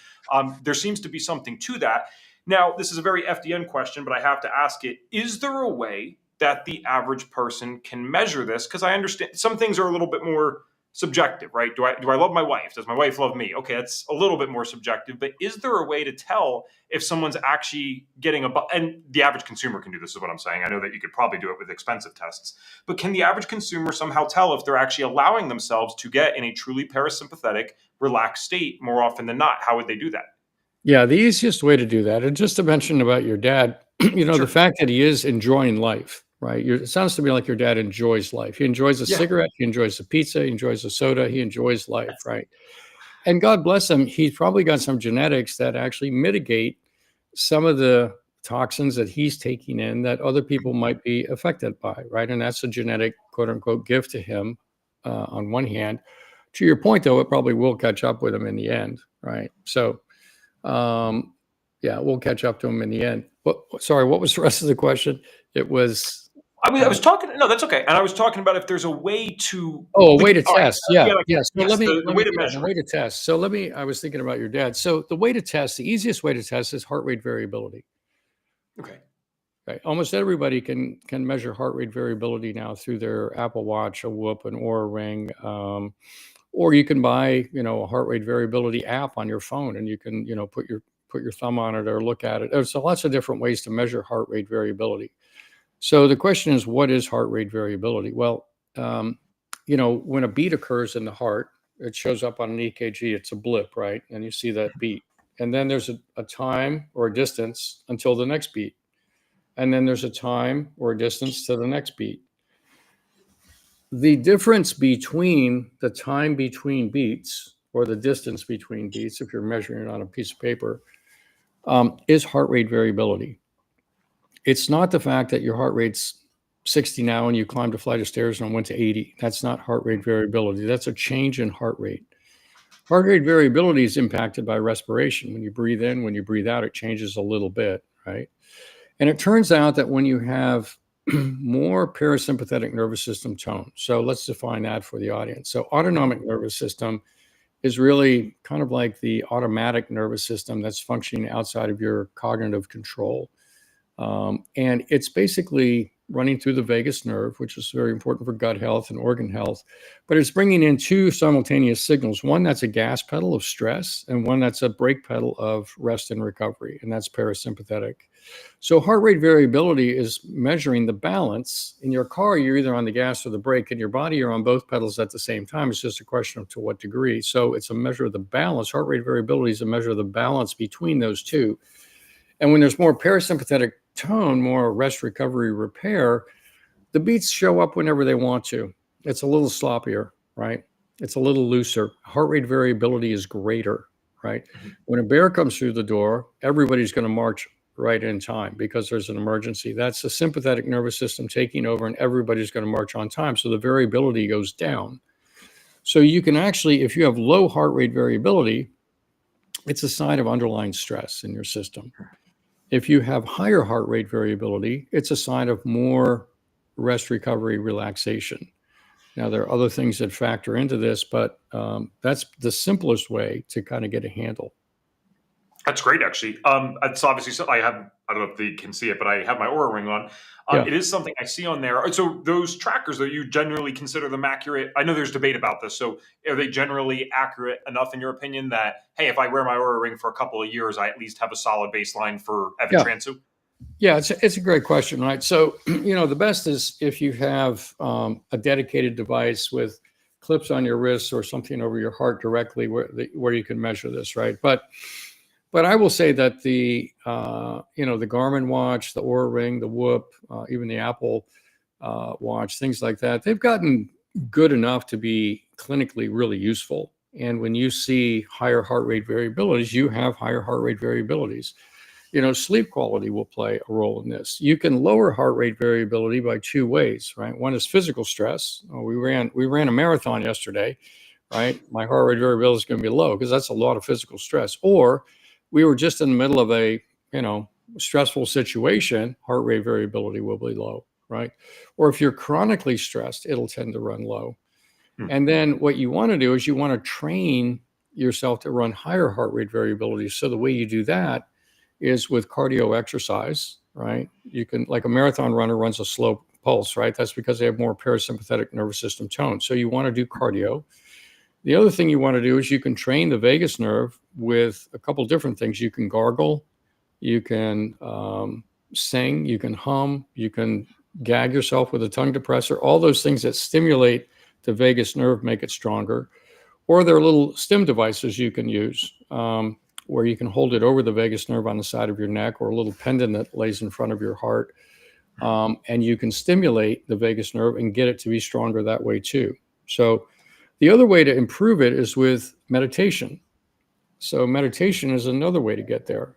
There seems to be something to that. Now, this is a very FDN question, but I have to ask it. Is there a way that the average person can measure this? Because I understand some things are a little bit more subjective, right? Do I love my wife? Does my wife love me? Okay, that's a little bit more subjective, but is there a way to tell if someone's actually getting and the average consumer can do this, is what I'm saying. I know that you could probably do it with expensive tests, but can the average consumer somehow tell if they're actually allowing themselves to get in a truly parasympathetic, relaxed state more often than not? How would they do that? Yeah, the easiest way to do that, and just to mention about your dad, Sure. the fact that he is enjoying life, right? It sounds to me like your dad enjoys life. He enjoys a cigarette, he enjoys a pizza, he enjoys a soda, he enjoys life, right? And God bless him, he's probably got some genetics that actually mitigate some of the toxins that he's taking in that other people might be affected by, right? And that's a genetic, quote unquote, gift to him on one hand. To your point, though, it probably will catch up with him in the end, right? So, we'll catch up to him in the end. Sorry, what was the rest of the question? It was. I was talking. No, that's okay. And I was talking about if there's a way to. Oh, a way to test. Yeah. So the way to measure. The way to test. So I was thinking about your dad. So the way to test, the easiest way to test is heart rate variability. Okay. Right. Almost everybody can measure heart rate variability now through their Apple Watch, a Whoop, an Oura Ring, or you can buy, a heart rate variability app on your phone, and you can, put your thumb on it or look at it. There's lots of different ways to measure heart rate variability. So the question is, what is heart rate variability? Well, when a beat occurs in the heart, it shows up on an EKG. It's a blip, right? And you see that beat. And then there's a time or a distance until the next beat. And then there's a time or a distance to the next beat. The difference between the time between beats or the distance between beats, if you're measuring it on a piece of paper, is heart rate variability. It's not the fact that your heart rate's 60 now and you climbed a flight of stairs and went to 80. That's not heart rate variability. That's a change in heart rate. Heart rate variability is impacted by respiration. When you breathe in, when you breathe out, it changes a little bit, right? And it turns out that when you have more parasympathetic nervous system tone, so let's define that for the audience. So autonomic nervous system is really kind of like the automatic nervous system that's functioning outside of your cognitive control. And it's basically running through the vagus nerve, which is very important for gut health and organ health. But it's bringing in two simultaneous signals, one that's a gas pedal of stress and one that's a brake pedal of rest and recovery, and that's parasympathetic. So heart rate variability is measuring the balance. In your car, you're either on the gas or the brake. In your body, you're on both pedals at the same time. It's just a question of to what degree. So it's a measure of the balance. Heart rate variability is a measure of the balance between those two. And when there's more parasympathetic tone, more rest, recovery, repair, the beats show up whenever they want to. It's a little sloppier, right? It's a little looser. Heart rate variability is greater, right? Mm-hmm. When a bear comes through the door, everybody's going to march right in time because there's an emergency. That's the sympathetic nervous system taking over, and everybody's going to march on time. So the variability goes down. So you can actually, if you have low heart rate variability, it's a sign of underlying stress in your system. If you have higher heart rate variability, it's a sign of more rest, recovery, relaxation. Now, there are other things that factor into this, but that's the simplest way to kind of get a handle. That's great, actually. It's obviously, I don't know if they can see it, but I have my Oura Ring on. It is something I see on there. So those trackers, though, you generally consider them accurate? I know there's debate about this. So are they generally accurate enough, in your opinion, that, hey, if I wear my Oura Ring for a couple of years, I at least have a solid baseline for Evan Transu? Yeah, it's a great question, right? So, the best is if you have a dedicated device with clips on your wrists or something over your heart directly where you can measure this, right? But I will say that the Garmin watch, the Oura Ring, the Whoop, even the Apple watch, things like that, they've gotten good enough to be clinically really useful. And when you see higher heart rate variabilities, you have higher heart rate variabilities. sleep quality will play a role in this. You can lower heart rate variability by two ways, right? One is physical stress. We ran a marathon yesterday, right? My heart rate variability is going to be low because that's a lot of physical stress. Or we were just in the middle of a, stressful situation, heart rate variability will be low, right? Or if you're chronically stressed, it'll tend to run low. And then what you want to do is you want to train yourself to run higher heart rate variability. So the way you do that is with cardio exercise, right? You can, like a marathon runner runs a slow pulse, right? That's because they have more parasympathetic nervous system tone. So you want to do cardio. The other thing you want to do is you can train the vagus nerve with a couple different things. You can gargle, you can sing, you can hum, you can gag yourself with a tongue depressor. All those things that stimulate the vagus nerve make it stronger. Or there are little stim devices you can use where you can hold it over the vagus nerve on the side of your neck, or a little pendant that lays in front of your heart. And you can stimulate the vagus nerve and get it to be stronger that way too. So the other way to improve it is with meditation. So meditation is another way to get there.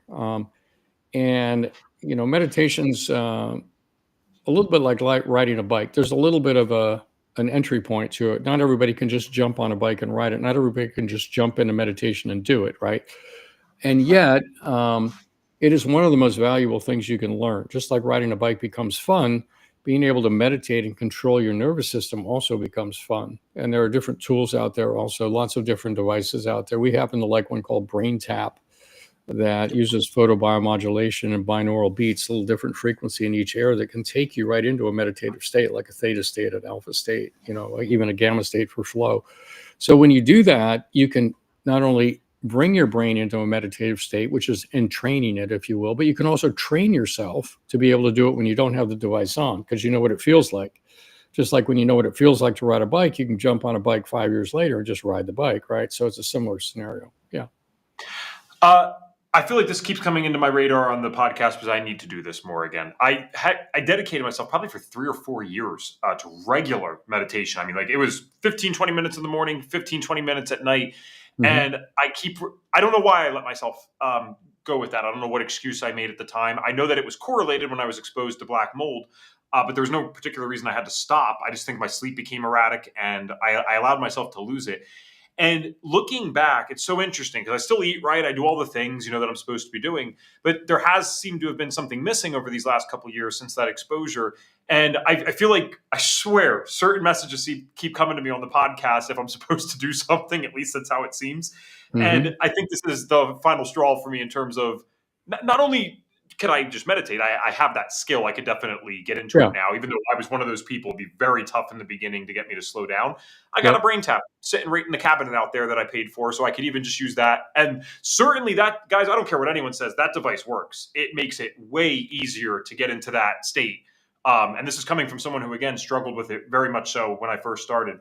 And meditation's a little bit like riding a bike. There's a little bit of an entry point to it. Not everybody can just jump on a bike and ride it. Not everybody can just jump into meditation and do it, right? And yet, it is one of the most valuable things you can learn. Just like riding a bike becomes fun, being able to meditate and control your nervous system also becomes fun. And there are different tools out there also, lots of different devices out there. We happen to like one called Brain Tap that uses photobiomodulation and binaural beats, a little different frequency in each area that can take you right into a meditative state, like a theta state, an alpha state, even a gamma state for flow. So when you do that, you can not only bring your brain into a meditative state, which is in training it, if you will, but you can also train yourself to be able to do it when you don't have the device on, because you know what it feels like. Just like when you know what it feels like to ride a bike, you can jump on a bike 5 years later and just ride the bike, right? So it's a similar scenario. Yeah. I feel like this keeps coming into my radar on the podcast because I need to do this more again. I dedicated myself probably for 3 or 4 years to regular meditation. I mean, like it was 15, 20 minutes in the morning, 15, 20 minutes at night. Mm-hmm. And I don't know why I let myself go with that. I don't know what excuse I made at the time. I know that it was correlated when I was exposed to black mold, but there was no particular reason I had to stop. I just think my sleep became erratic and I allowed myself to lose it. And looking back, it's so interesting because I still eat right. I do all the things, that I'm supposed to be doing. But there has seemed to have been something missing over these last couple of years since that exposure. And I feel like, I swear, certain messages keep coming to me on the podcast if I'm supposed to do something. At least that's how it seems. Mm-hmm. And I think this is the final straw for me in terms of not only can I just meditate, I have that skill. I could definitely get into it now, even though I was one of those people. It'd be very tough in the beginning to get me to slow down. I got a Brain Tap sitting right in the cabinet out there that I paid for, so I could even just use that. And certainly that, guys, I don't care what anyone says, that device works. It makes it way easier to get into that state. And this is coming from someone who, again, struggled with it very much so when I first started.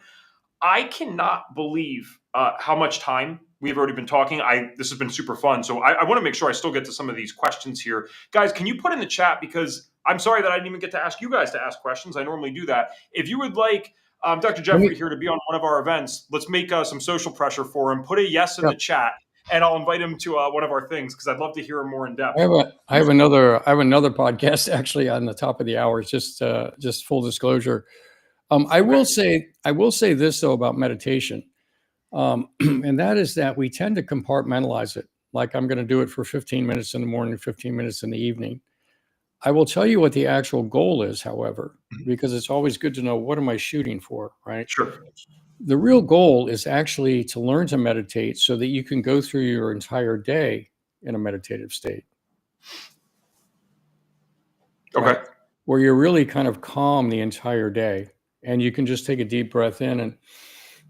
I cannot believe how much time we've already been talking. This has been super fun. So I want to make sure I still get to some of these questions here. Guys, can you put in the chat, because I'm sorry that I didn't even get to ask you guys to ask questions. I normally do that. If you would like Dr. Jeffery here to be on one of our events, let's make some social pressure for him. Put a yes in the chat, and I'll invite him to one of our things because I'd love to hear him more in depth. I have another podcast actually on the top of the hour. Just full disclosure. I will say this though about meditation. And that is that we tend to compartmentalize it. Like I'm going to do it for 15 minutes in the morning, 15 minutes in the evening. I will tell you what the actual goal is, however, because it's always good to know, what am I shooting for, right? Sure. The real goal is actually to learn to meditate so that you can go through your entire day in a meditative state. Okay. Right? Where you're really kind of calm the entire day, and you can just take a deep breath in and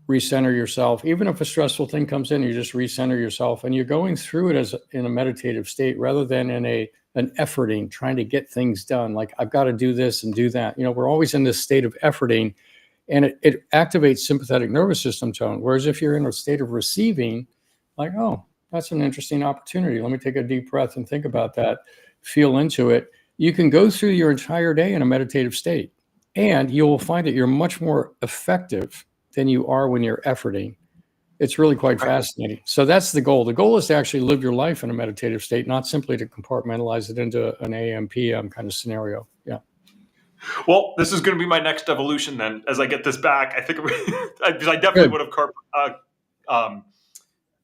recenter yourself. Even if a stressful thing comes in, you just recenter yourself, and you're going through it in a meditative state rather than in an efforting, trying to get things done. Like I've got to do this and do that. We're always in this state of efforting, and it activates sympathetic nervous system tone. Whereas if you're in a state of receiving, like, oh, that's an interesting opportunity. Let me take a deep breath and think about that, feel into it. You can go through your entire day in a meditative state, and you will find that you're much more effective than you are when you're efforting. It's really quite Right. fascinating. So that's the goal. The goal is to actually live your life in a meditative state, not simply to compartmentalize it into an AM, PM kind of scenario. Yeah. Well, this is going to be my next evolution then. As I get this back, I think because I definitely Good. would have um,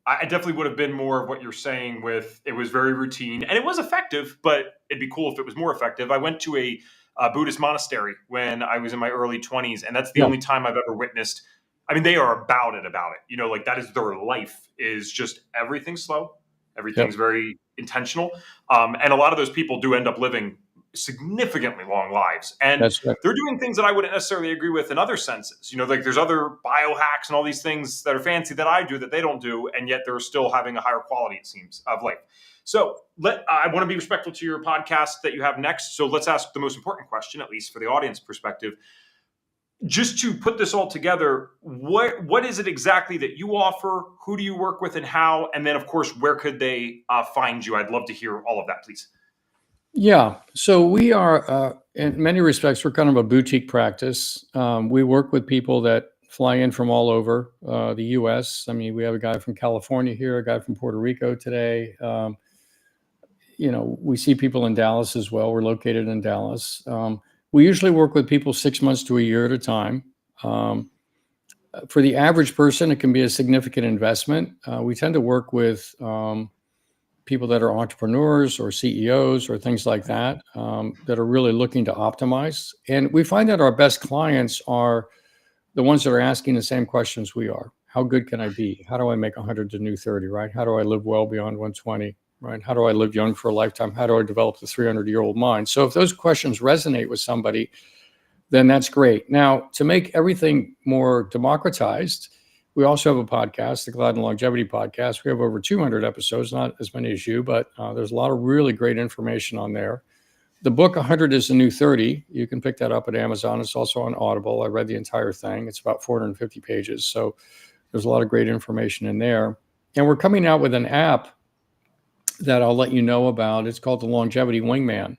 I definitely would have been more of what you're saying with it was very routine and it was effective, but it'd be cool if it was more effective. I went to a Buddhist monastery when I was in my early 20s, and that's the Yeah. only time I've ever witnessed. I mean, they are about it. You know, like that is their life is just everything's slow, everything's Yep. very intentional, and a lot of those people do end up living significantly long lives, and That's right. they're doing things that I wouldn't necessarily agree with in other senses. You know, like there's other biohacks and all these things that are fancy that I do that they don't do, and yet they're still having a higher quality, it seems, of life. So I want to be respectful to your podcast that you have next. So let's ask the most important question, at least for the audience perspective. Just to put this all together, what is it exactly that you offer? Who do you work with, and how? And then, of course, where could they find you? I'd love to hear all of that, please. Yeah. So we are, in many respects, we're kind of a boutique practice. We work with people that fly in from all over the U.S. I mean, we have a guy from California here, a guy from Puerto Rico today. We see people in Dallas as well. We're located in Dallas. We usually work with people 6 months to a year at a time. For the average person, it can be a significant investment. We tend to work with people that are entrepreneurs or CEOs or things like that, that are really looking to optimize. And we find that our best clients are the ones that are asking the same questions we are. How good can I be? How do I make 100 to new 30, right? How do I live well beyond 120, right? How do I live young for a lifetime? How do I develop the 300-year-old mind? So if those questions resonate with somebody, then that's great. Now, to make everything more democratized, we also have a podcast, the Gladden Longevity podcast. We have over 200 episodes, not as many as you, but there's a lot of really great information on there. The book 100 is the New 30. You can pick that up at Amazon. It's also on Audible. I read the entire thing. It's about 450 pages. So there's a lot of great information in there. And we're coming out with an app that I'll let you know about. It's called the Longevity Wingman.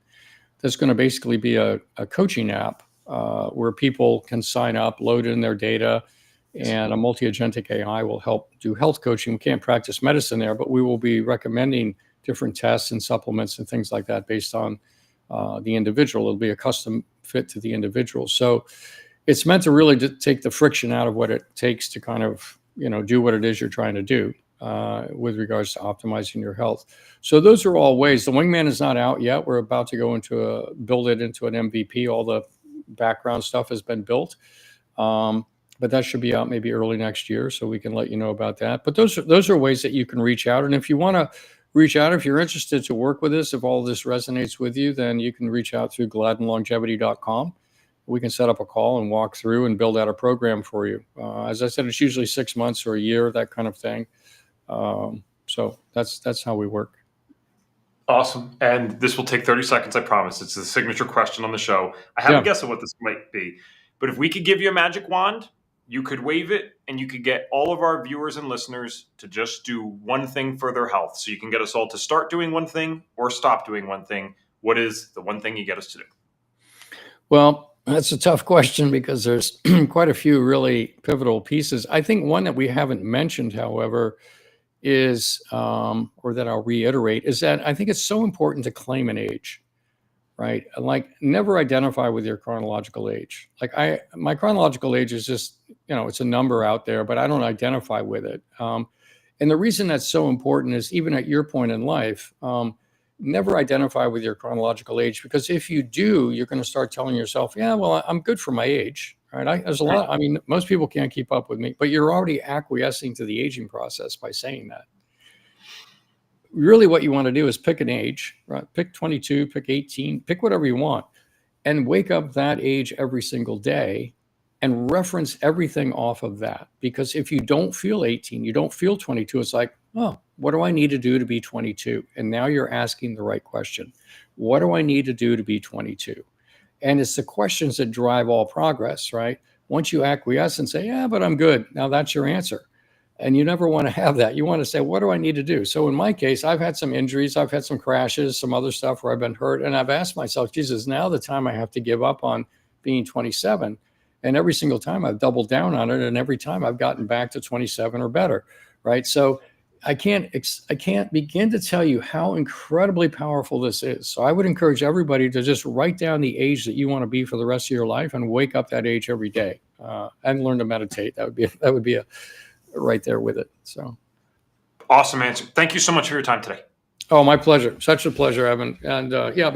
That's going to basically be a coaching app where people can sign up, load in their data, and a multi-agentic AI will help do health coaching. We can't practice medicine there, but we will be recommending different tests and supplements and things like that based on the individual. It'll be a custom fit to the individual. So it's meant to really take the friction out of what it takes to kind of, do what it is you're trying to do with regards to optimizing your health. So those are all ways. The Wingman is not out yet. We're about to go into build it into an MVP. All the background stuff has been built. But that should be out maybe early next year, so we can let you know about that. But those are ways that you can reach out. And if you want to reach out, if you're interested to work with us, if all this resonates with you, then you can reach out through gladdenlongevity.com. We can set up a call and walk through and build out a program for you. As I said, it's usually 6 months or a year, that kind of thing. So that's how we work. Awesome. And this will take 30 seconds, I promise. It's the signature question on the show. I have a guess of what this might be. But if we could give you a magic wand, you could wave it and you could get all of our viewers and listeners to just do one thing for their health. So you can get us all to start doing one thing or stop doing one thing. What is the one thing you get us to do? Well, that's a tough question because there's quite a few really pivotal pieces. I think one that we haven't mentioned, however, is, or that I'll reiterate, is that I think it's so important to claim an age. Right? Like never identify with your chronological age. Like my chronological age is just, it's a number out there, but I don't identify with it. And the reason that's so important is even at your point in life, never identify with your chronological age, because if you do, you're going to start telling yourself, yeah, well, I'm good for my age. Right? There's a lot. I mean, most people can't keep up with me, but you're already acquiescing to the aging process by saying that. Really what you want to do is pick an age, right? Pick 22, pick 18, pick whatever you want, and wake up that age every single day and reference everything off of that. Because if you don't feel 18, you don't feel 22, it's like, oh, what do I need to do to be 22? And now you're asking the right question. What do I need to do to be 22? And it's the questions that drive all progress, right? Once you acquiesce and say, yeah, but I'm good. Now that's your answer. And you never want to have that. You want to say, what do I need to do? So in my case, I've had some injuries. I've had some crashes, some other stuff where I've been hurt. And I've asked myself, Jesus, now the time I have to give up on being 27. And every single time I've doubled down on it. And every time I've gotten back to 27 or better. Right. So I can't begin to tell you how incredibly powerful this is. So I would encourage everybody to just write down the age that you want to be for the rest of your life and wake up that age every day, and learn to meditate. That would be a right there with it. So awesome answer. Thank you so much for your time today. Oh, my pleasure. Such a pleasure, Evan. And yeah.